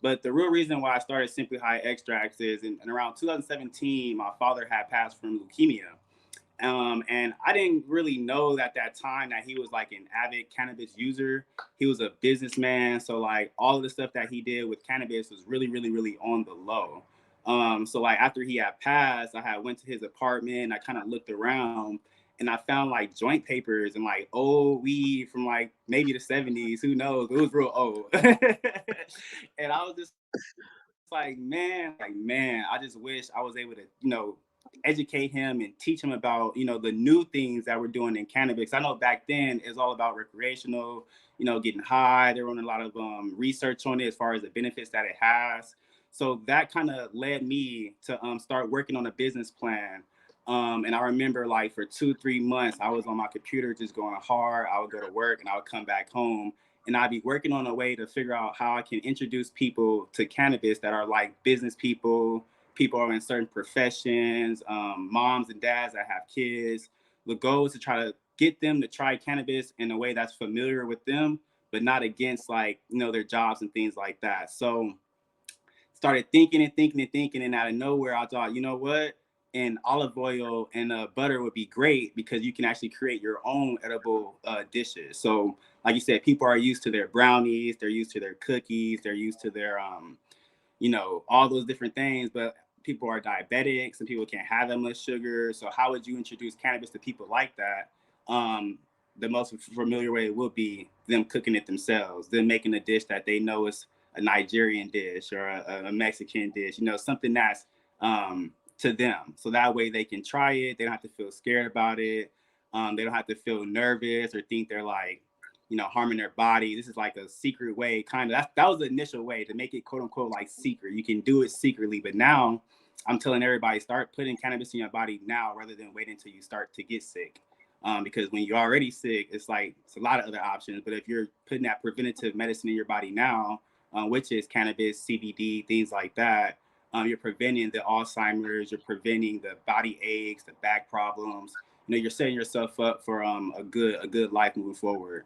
But the real reason why I started Simply High Extracts is in around 2017, my father had passed from leukemia. And I didn't really know at that time that he was like an avid cannabis user. He was a businessman. So like all of the stuff that he did with cannabis was really, really, really on the low. So like after he had passed, I had went to his apartment and I kind of looked around and I found like joint papers and like old weed from like maybe the 70s. Who knows? It was real old. And I was just like, man, I just wish I was able to, educate him and teach him about, the new things that we're doing in cannabis. I know back then it's all about recreational, getting high. They're running a lot of research on it as far as the benefits that it has. So that kind of led me to start working on a business plan. And I remember like for 2, 3 months, I was on my computer just going hard. I would go to work and I would come back home and I'd be working on a way to figure out how I can introduce people to cannabis that are like business people, people are in certain professions, moms and dads that have kids. The goal is to try to get them to try cannabis in a way that's familiar with them, but not against like, their jobs and things like that. So started thinking and thinking and thinking, and out of nowhere, I thought, you know what? And olive oil and butter would be great because you can actually create your own edible dishes. So, like you said, people are used to their brownies, they're used to their cookies, they're used to their, all those different things. But people are diabetics and people can't have that much sugar. So, how would you introduce cannabis to people like that? The most familiar way would be them cooking it themselves, them making a dish that they know is a Nigerian dish or a Mexican dish, something that's to them. So that way they can try it. They don't have to feel scared about it. They don't have to feel nervous or think they're like, harming their body. This is like a secret way, kind of. That was the initial way to make it quote unquote like secret. You can do it secretly, but now I'm telling everybody start putting cannabis in your body now rather than waiting until you start to get sick. Because when you're already sick, it's a lot of other options. But if you're putting that preventative medicine in your body now, which is cannabis, CBD, things like that, you're preventing the Alzheimer's, you're preventing the body aches, the back problems. You're setting yourself up for a good life moving forward.